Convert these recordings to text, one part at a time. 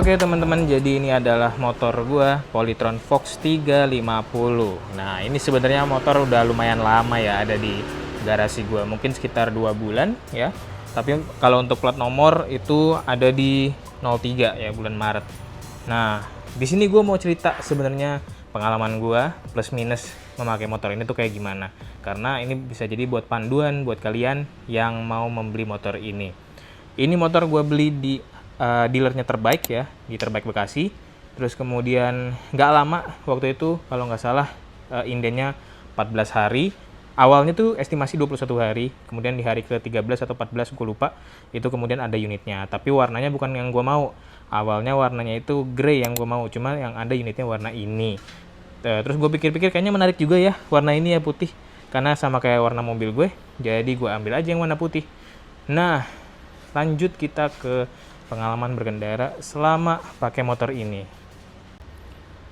Oke teman-teman, jadi ini adalah motor gua, Polytron Fox 350. Nah, ini sebenarnya motor udah lumayan lama ya ada di garasi gua, mungkin sekitar 2 bulan ya. Tapi kalau untuk plat nomor itu ada di 03 ya, bulan Maret. Nah, di sini gua mau cerita sebenarnya pengalaman gua plus minus memakai motor ini tuh kayak gimana. Karena ini bisa jadi buat panduan buat kalian yang mau membeli motor ini. Ini motor gue beli di dealernya Terbaik ya, di Terbaik Bekasi. Terus kemudian nggak lama waktu itu, kalau nggak salah indennya 14 hari. Awalnya tuh estimasi 21 hari, kemudian di hari ke-13 atau 14 gue lupa, itu kemudian ada unitnya. Tapi warnanya bukan yang gue mau. Awalnya warnanya itu grey yang gue mau, cuma yang ada unitnya warna ini. Terus gue pikir-pikir kayaknya menarik juga ya warna ini ya, putih. Karena sama kayak warna mobil gue, jadi gue ambil aja yang warna putih. Nah, lanjut kita ke pengalaman berkendara selama pakai motor ini.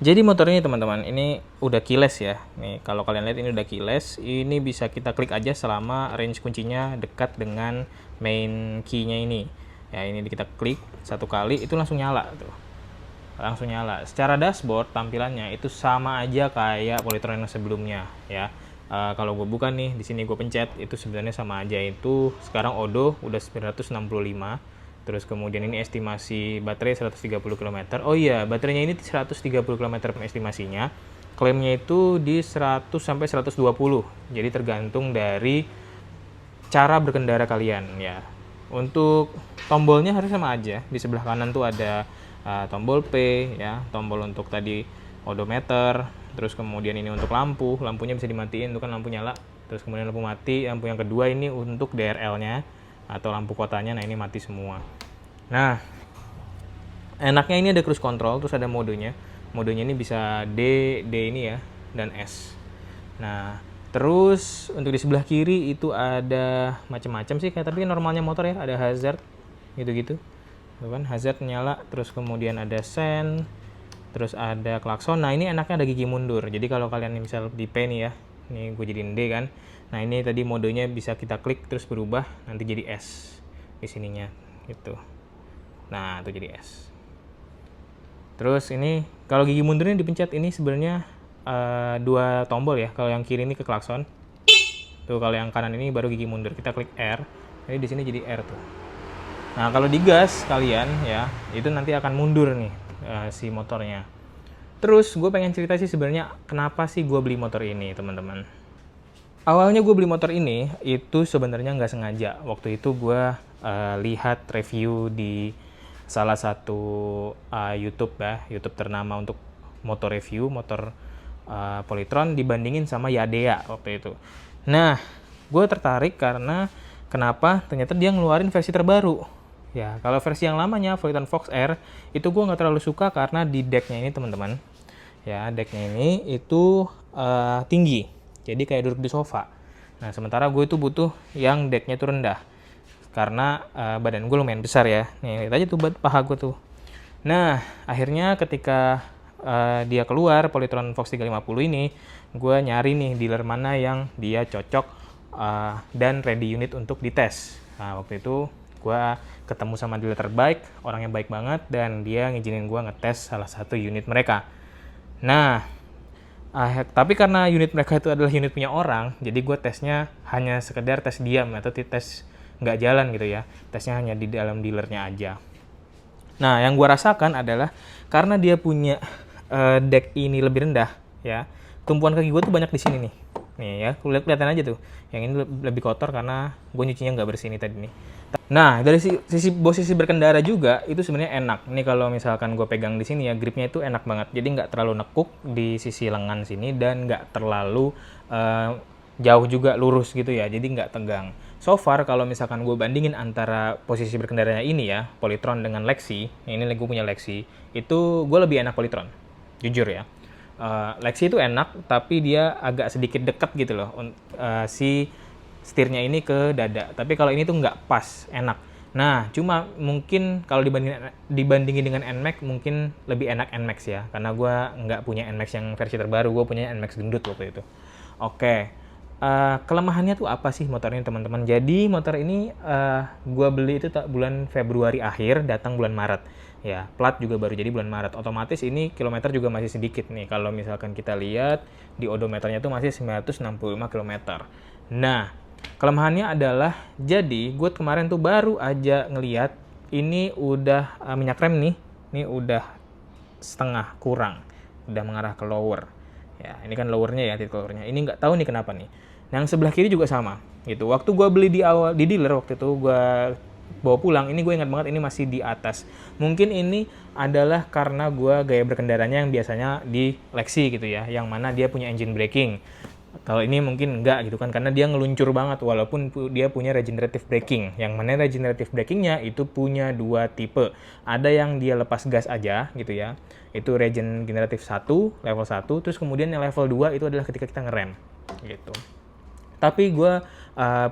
Jadi motor ini teman-teman, ini udah keyless ya. Nih kalau kalian lihat ini udah keyless. Ini bisa kita klik aja selama range kuncinya dekat dengan main key-nya ini. Ya ini kita klik satu kali itu langsung nyala tuh. Langsung nyala. Secara dashboard tampilannya itu sama aja kayak Polytron yang sebelumnya ya. Kalau gue buka nih, di sini gue pencet, itu sebenarnya sama aja. Itu sekarang odo udah 965. Terus kemudian ini estimasi baterai 130 km. Oh iya, baterainya ini 130 km estimasinya. Klaimnya itu di 100 sampai 120. Jadi tergantung dari cara berkendara kalian ya. Untuk tombolnya harus sama aja. Di sebelah kanan tuh ada tombol P ya, tombol untuk tadi odometer. Terus kemudian ini untuk lampunya bisa dimatiin, itu kan lampu nyala. Terus kemudian lampu mati, lampu yang kedua ini untuk DRL-nya atau lampu kotanya, nah ini mati semua. Nah, enaknya ini ada cruise control, terus ada modenya. Modenya ini bisa D ini ya, dan S. Nah, terus untuk di sebelah kiri itu ada macam-macam sih, kayak tapi normalnya motor ya, ada hazard gitu-gitu. Tuh kan, hazard nyala, terus kemudian ada sen, terus ada klakson. Nah ini enaknya ada gigi mundur, jadi kalau kalian misal di P nih ya, ini gue jadiin D kan. Nah ini tadi modenya bisa kita klik terus berubah nanti jadi S di sininya gitu. Nah itu jadi S. Terus ini kalau gigi mundurnya dipencet, ini sebenarnya dua tombol ya. Kalau yang kiri ini ke klakson, tuh kalau yang kanan ini baru gigi mundur. Kita klik R, jadi di sini jadi R tuh. Nah kalau digas kalian ya, itu nanti akan mundur nih si motornya. Terus gue pengen cerita sih sebenarnya kenapa sih gue beli motor ini teman-teman. Awalnya gue beli motor ini itu sebenarnya nggak sengaja. Waktu itu gue lihat review di salah satu YouTube ya, YouTube ternama untuk motor review, motor Polytron dibandingin sama Yadea waktu itu. Nah, gue tertarik karena kenapa? Ternyata dia ngeluarin versi terbaru. Ya, kalau versi yang lamanya Polytron Fox R itu gue nggak terlalu suka karena di decknya ini teman-teman. Ya, decknya ini itu tinggi, jadi kayak duduk di sofa. Nah, sementara gue itu butuh yang decknya itu rendah karena badan gue lumayan besar ya. Nih, lihat aja tuh paha gue tuh. Nah, akhirnya ketika dia keluar Polytron Fox 350 ini, gue nyari nih dealer mana yang dia cocok dan ready unit untuk dites. Nah, waktu itu gue ketemu sama dealer Terbaik, orangnya baik banget, dan dia ngizinin gue ngetes salah satu unit mereka. Nah, tapi karena unit mereka itu adalah unit punya orang, jadi gue tesnya hanya sekedar tes diam atau tes nggak jalan gitu ya. Tesnya hanya di dalam dealernya aja. Nah, yang gue rasakan adalah karena dia punya deck ini lebih rendah ya, tumpuan kaki gue tuh banyak di sini nih. Nih ya, kelihatan aja tuh. Yang ini lebih kotor karena gue nyucinya nggak bersih nih tadi nih. Nah, dari sisi posisi berkendara juga itu sebenarnya enak. Ini kalau misalkan gue pegang di sini ya, gripnya itu enak banget. Jadi nggak terlalu nekuk di sisi lengan sini dan nggak terlalu jauh juga lurus gitu ya. Jadi nggak tegang. So far kalau misalkan gue bandingin antara posisi berkendaranya ini ya, Polytron dengan Lexi, ini gue punya Lexi, itu gue lebih enak Polytron. Jujur ya. Lexi itu enak, tapi dia agak sedikit dekat gitu loh. Si setirnya ini ke dada, tapi kalau ini tuh nggak pas, enak. Nah, cuma mungkin kalau dibandingin dengan NMAX, mungkin lebih enak NMAX ya, karena gue nggak punya NMAX yang versi terbaru, gue punya NMAX gendut waktu itu. Oke, kelemahannya tuh apa sih motornya teman-teman? Jadi motor ini gue beli itu bulan Februari akhir, datang bulan Maret. Ya, plat juga baru jadi bulan Maret. Otomatis ini kilometer juga masih sedikit nih. Kalau misalkan kita lihat di odometernya tuh masih 965 km. Nah, kelemahannya adalah jadi gue kemarin tuh baru aja ngeliat ini udah minyak rem nih. Ini udah setengah kurang. Udah mengarah ke lower. Ya, ini kan lowernya ya, titik lowernya. Ini nggak tahu nih kenapa nih. Yang sebelah kiri juga sama, gitu. Waktu gue beli di awal di dealer waktu itu gue bawa pulang, ini gue ingat banget ini masih di atas. Mungkin ini adalah karena gue gaya berkendaranya yang biasanya di Lexi gitu ya, yang mana dia punya engine braking. Kalau ini mungkin enggak gitu kan, karena dia ngeluncur banget walaupun dia punya regenerative braking. Yang mana regenerative brakingnya itu punya dua tipe. Ada yang dia lepas gas aja gitu ya, itu regenerative 1, level 1, terus kemudian yang level 2 itu adalah ketika kita ngerem gitu. Tapi gue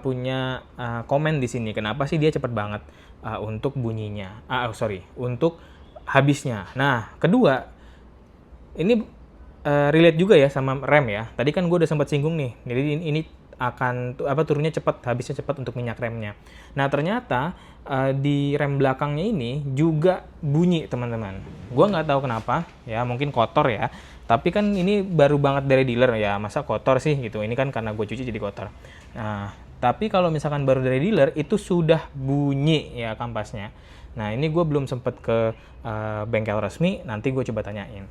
punya komen di sini, kenapa sih dia cepet banget untuk bunyinya, untuk habisnya. Nah, kedua, ini relate juga ya sama rem ya. Tadi kan gue udah sempat singgung nih. Jadi ini akan turunnya cepat, habisnya cepat untuk minyak remnya. Nah, ternyata di rem belakangnya ini juga bunyi, teman-teman. Gue nggak tahu kenapa, ya mungkin kotor ya. Tapi kan ini baru banget dari dealer ya, masa kotor sih gitu. Ini kan karena gue cuci jadi kotor. Nah, tapi kalau misalkan baru dari dealer itu sudah bunyi ya kampasnya. Nah, ini gue belum sempet ke bengkel resmi, nanti gue coba tanyain.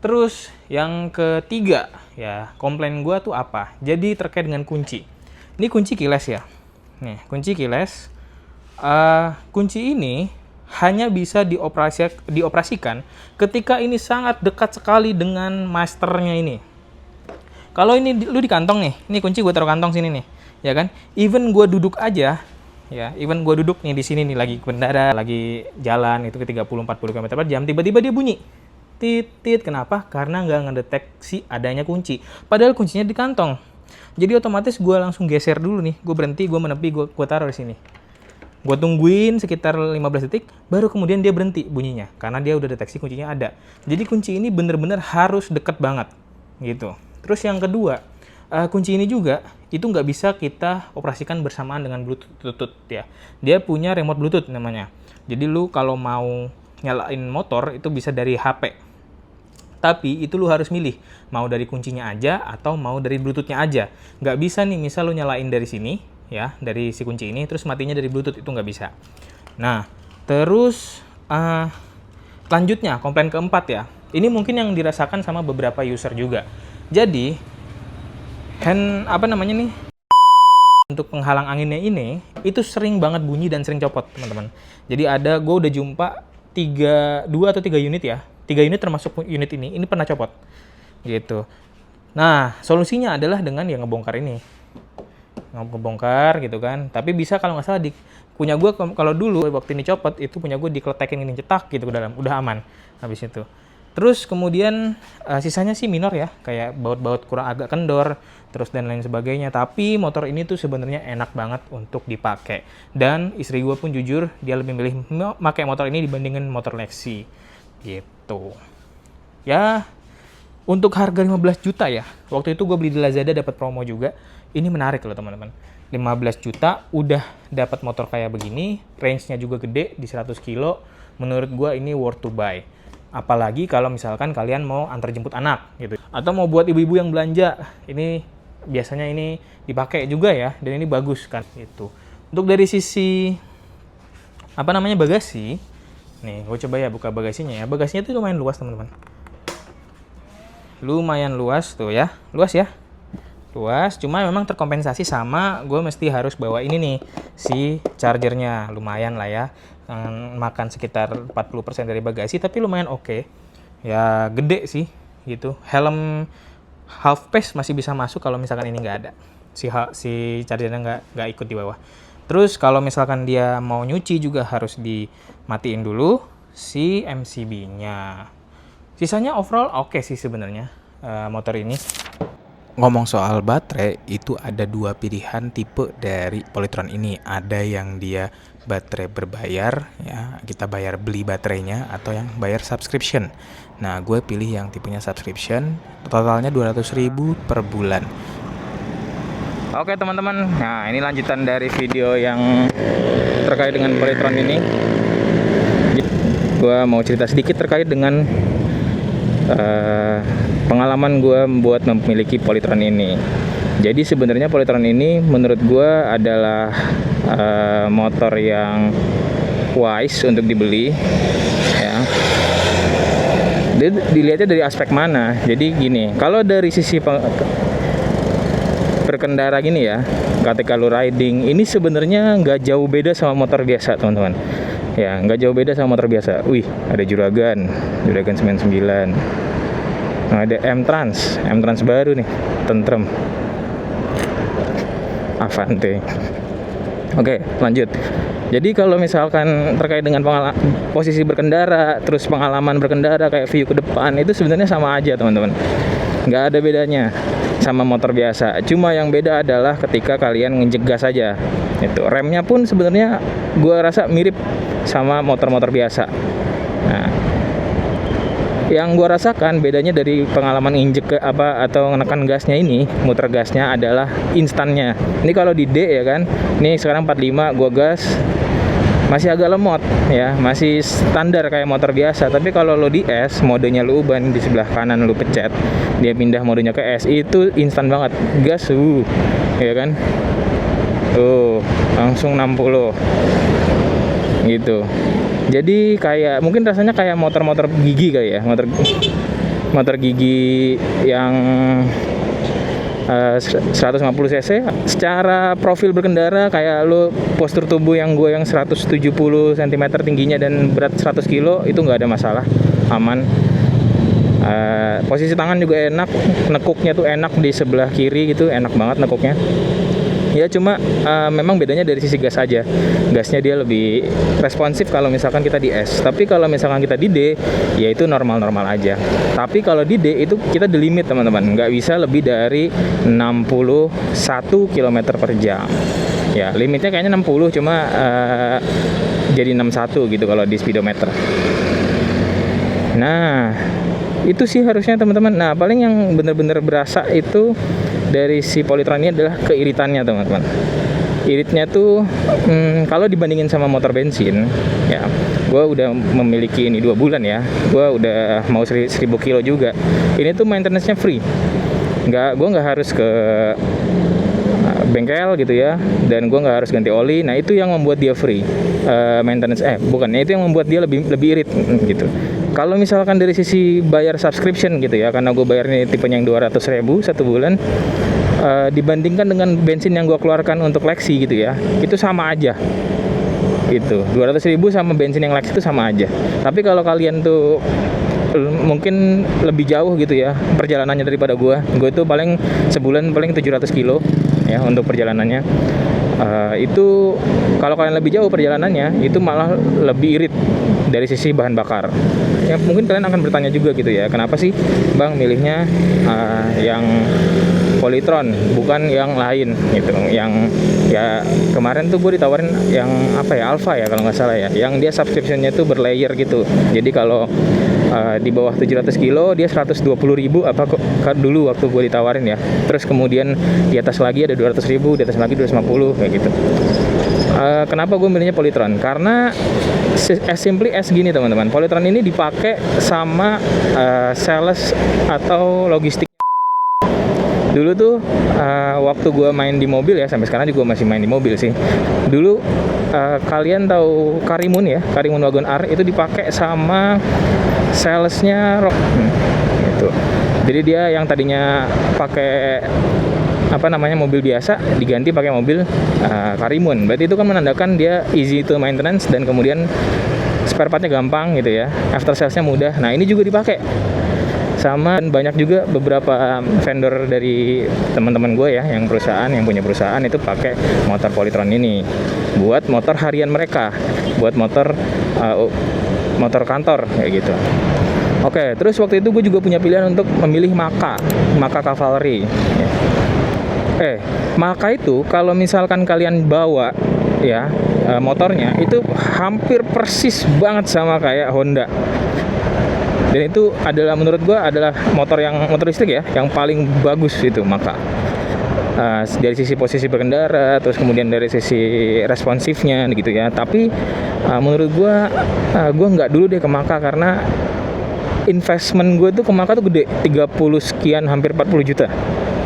Terus yang ketiga ya, komplain gue tuh apa? Jadi terkait dengan kunci. Ini kunci keyless ya. Nih, kunci keyless. Kunci ini hanya bisa dioperasikan ketika ini sangat dekat sekali dengan masternya ini. Kalau ini lu di kantong nih, ini kunci gue taruh kantong sini nih, ya kan? Even gue duduk aja, ya, even gue duduk nih di sini nih lagi kendara, lagi jalan itu ke 30-40 km/jam, tiba-tiba dia bunyi. Titit, kenapa? Karena nggak ngedeteksi adanya kunci. Padahal kuncinya di kantong. Jadi otomatis gue langsung geser dulu nih. Gue berhenti, gue menepi, gue taruh di sini. Gue tungguin sekitar 15 detik, baru kemudian dia berhenti bunyinya. Karena dia udah deteksi kuncinya ada. Jadi kunci ini bener-bener harus deket banget. Gitu. Terus yang kedua, kunci ini juga itu nggak bisa kita operasikan bersamaan dengan Bluetooth ya. Dia punya remote Bluetooth namanya. Jadi lu kalau mau nyalain motor itu bisa dari HP. Tapi itu lu harus milih, mau dari kuncinya aja atau mau dari Bluetooth-nya aja. Nggak bisa nih, misal lu nyalain dari sini, ya, dari si kunci ini, terus matinya dari Bluetooth, itu nggak bisa. Nah, terus lanjutnya, komplain keempat ya. Ini mungkin yang dirasakan sama beberapa user juga. Jadi, untuk penghalang anginnya ini, itu sering banget bunyi dan sering copot, teman-teman. Jadi gue udah jumpa 2 atau 3 unit ya. 3 unit termasuk unit ini pernah copot. Gitu. Nah, solusinya adalah dengan yang ngebongkar ini. Ngebongkar gitu kan. Tapi bisa kalau nggak salah punya gue kalau dulu waktu ini copot, itu punya gue dikletekin ini cetak gitu ke dalam. Udah aman habis itu. Terus kemudian sisanya sih minor ya, kayak baut-baut kurang agak kendor, terus dan lain sebagainya. Tapi motor ini tuh sebenarnya enak banget untuk dipakai. Dan istri gue pun jujur, dia lebih milih pakai motor ini dibandingin motor Lexi. Gitu. Ya, untuk harga 15 juta ya. Waktu itu gue beli di Lazada dapat promo juga. Ini menarik loh teman-teman. 15 juta udah dapat motor kayak begini, range-nya juga gede di 100 kilo. Menurut gue ini worth to buy. Apalagi kalau misalkan kalian mau antar jemput anak gitu. Atau mau buat ibu-ibu yang belanja. Ini biasanya ini dipakai juga ya, dan ini bagus kan gitu. Untuk dari sisi bagasi, nih gue coba ya buka bagasinya ya. Bagasinya tuh lumayan luas teman-teman. Lumayan luas tuh ya, luas ya. Luas, cuma memang terkompensasi sama gue mesti harus bawa ini nih, si chargernya. Lumayan lah ya, makan sekitar 40% dari bagasi, tapi lumayan oke. Ya gede sih gitu. Helm half face masih bisa masuk kalau misalkan ini nggak ada. Si chargernya nggak ikut di bawah. Terus kalau misalkan dia mau nyuci juga harus dimatiin dulu si MCB-nya. Sisanya overall oke sih sebenarnya motor ini. Ngomong soal baterai, itu ada 2 pilihan tipe dari Polytron ini. Ada yang dia baterai berbayar, ya kita bayar beli baterainya, atau yang bayar subscription. Nah, gue pilih yang tipenya subscription, totalnya 200.000 per bulan. Oke teman-teman, nah ini lanjutan dari video yang terkait dengan Polytron ini. gue mau cerita sedikit terkait dengan pengalaman gue buat memiliki Polytron ini. Jadi sebenarnya Polytron ini menurut gue adalah motor yang wise untuk dibeli, ya. Dilihatnya dari aspek mana? Jadi gini, kalau dari sisi berkendara gini ya, ketika lu riding, ini sebenarnya nggak jauh beda sama motor biasa, teman-teman. Ya, nggak jauh beda sama motor biasa. Wih, ada Juragan 99. Nah, ada M-Trans baru nih, tentrem. Avante. Oke, lanjut. Jadi kalau misalkan terkait dengan posisi berkendara, terus pengalaman berkendara kayak view ke depan, itu sebenarnya sama aja, teman-teman. Nggak ada bedanya sama motor biasa. Cuma yang beda adalah ketika kalian nginjek gas aja. Itu remnya pun sebenarnya gue rasa mirip sama motor-motor biasa. Nah, yang gue rasakan bedanya dari pengalaman injek ke atau menekan gasnya ini, muter gasnya adalah instannya. Ini kalau di D ya kan, ini sekarang 45 gue gas masih agak lemot ya, masih standar kayak motor biasa. Tapi kalau lo di S, modenya lo ubah di sebelah kanan, lo pencet dia pindah modenya ke S, itu instan banget gas, ya kan, tuh langsung 60 gitu. Jadi kayak mungkin rasanya kayak motor-motor gigi kali ya, motor gigi yang 150 cc. Secara profil berkendara kayak lo postur tubuh yang gue yang 170 cm tingginya dan berat 100 kilo itu nggak ada masalah, aman. Posisi tangan juga enak, nekuknya tuh enak di sebelah kiri gitu, enak banget nekuknya. Ya cuma memang bedanya dari sisi gas aja. Gasnya dia lebih responsif kalau misalkan kita di S. Tapi kalau misalkan kita di D, ya itu normal-normal aja. Tapi kalau di D itu kita di limit, teman-teman. Nggak bisa lebih dari 61 km per jam. Ya limitnya kayaknya 60, cuma jadi 61 gitu kalau di speedometer. Nah itu sih harusnya, teman-teman. Nah paling yang bener-bener berasa itu dari si Polytron ini adalah keiritannya, teman-teman. Iritnya tuh kalau dibandingin sama motor bensin, ya gue udah memiliki ini 2 bulan ya, gue udah mau 1000 kilo juga. Ini tuh maintenance-nya free, gue nggak harus ke bengkel gitu ya, dan gue nggak harus ganti oli. Nah itu yang membuat dia free maintenance, itu yang membuat dia lebih irit gitu. Kalau misalkan dari sisi bayar subscription gitu ya, karena gue bayar ini tipenya yang 200.000 1 bulan, dibandingkan dengan bensin yang gue keluarkan untuk Lexi gitu ya, itu sama aja. Itu 200.000 sama bensin yang Lexi itu sama aja. Tapi kalau kalian tuh mungkin lebih jauh gitu ya perjalanannya daripada gue tuh paling sebulan paling 700 kilo ya untuk perjalanannya. Itu kalau kalian lebih jauh perjalanannya, itu malah lebih irit dari sisi bahan bakar. Ya mungkin kalian akan bertanya juga gitu ya, kenapa sih Bang milihnya yang Polytron bukan yang lain gitu. Yang ya kemarin tuh gue ditawarin yang Alpha ya kalau nggak salah ya, yang dia subscriptionnya tuh berlayer gitu. Jadi kalau di bawah 700 kilo dia 120.000 dulu waktu gue ditawarin ya. Terus kemudian di atas lagi ada 200.000, di atas lagi 250 kayak gitu. Kenapa gue milihnya Polytron? Karena as simply as gini, teman-teman. Polytron ini dipakai sama sales atau logistik. Dulu tuh waktu gue main di mobil ya, sampai sekarang juga masih main di mobil sih. Dulu kalian tahu Karimun ya, Karimun Wagon R itu dipakai sama salesnya gitu. Jadi dia yang tadinya pakai mobil biasa diganti pakai mobil Karimun. Berarti itu kan menandakan dia easy to maintenance dan kemudian spare partnya gampang gitu ya, after salesnya mudah. Nah ini juga dipakai sama banyak juga beberapa vendor dari teman-teman gue ya, yang punya perusahaan itu pakai motor Polytron ini buat motor harian mereka, buat motor kantor kayak gitu. Oke, terus waktu itu gue juga punya pilihan untuk memilih Maka Cavalry ya. Maka itu kalau misalkan kalian bawa ya motornya itu hampir persis banget sama kayak Honda. Dan itu adalah menurut gue adalah motor listrik ya yang paling bagus itu Maka. dari sisi posisi berkendara, terus kemudian dari sisi responsifnya gitu ya. Tapi menurut gue nggak dulu deh ke Maka, karena investment gue tuh ke Maka tuh gede, 30 sekian hampir 40 juta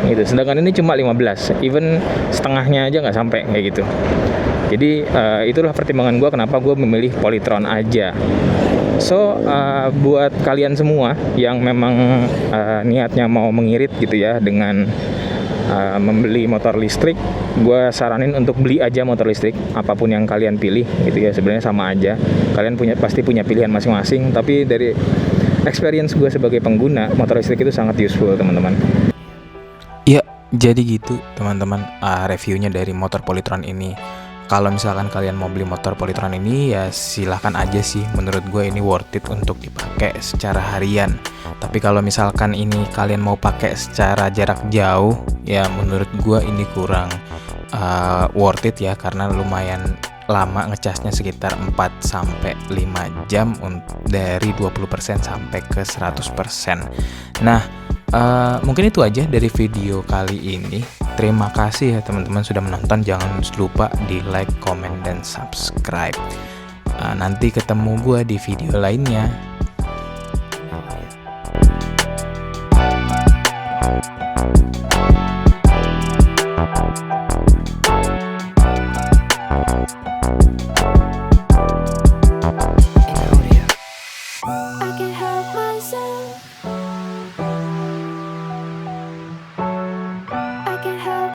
gitu. Sedangkan ini cuma 15, even setengahnya aja nggak sampai kayak gitu. Jadi itulah pertimbangan gue kenapa gue memilih Polytron aja. So buat kalian semua yang memang niatnya mau mengirit gitu ya dengan membeli motor listrik, gue saranin untuk beli aja motor listrik apapun yang kalian pilih gitu ya. Sebenarnya sama aja, kalian pasti punya pilihan masing-masing, tapi dari experience gue sebagai pengguna, motor listrik itu sangat useful teman-teman. Ya, jadi gitu teman-teman, reviewnya dari motor Polytron ini. Kalau misalkan kalian mau beli motor Polytron ini, ya silahkan aja sih. Menurut gue ini worth it untuk dipakai secara harian. Tapi kalau misalkan ini kalian mau pakai secara jarak jauh, ya menurut gue ini kurang worth it ya, karena lumayan lama ngecasnya, sekitar 4-5 jam dari 20% sampai ke 100%. Nah, mungkin itu aja dari video kali ini. Terima kasih ya teman-teman sudah menonton. Jangan lupa di like, comment, dan subscribe. Nanti ketemu gue di video lainnya. I can't help myself.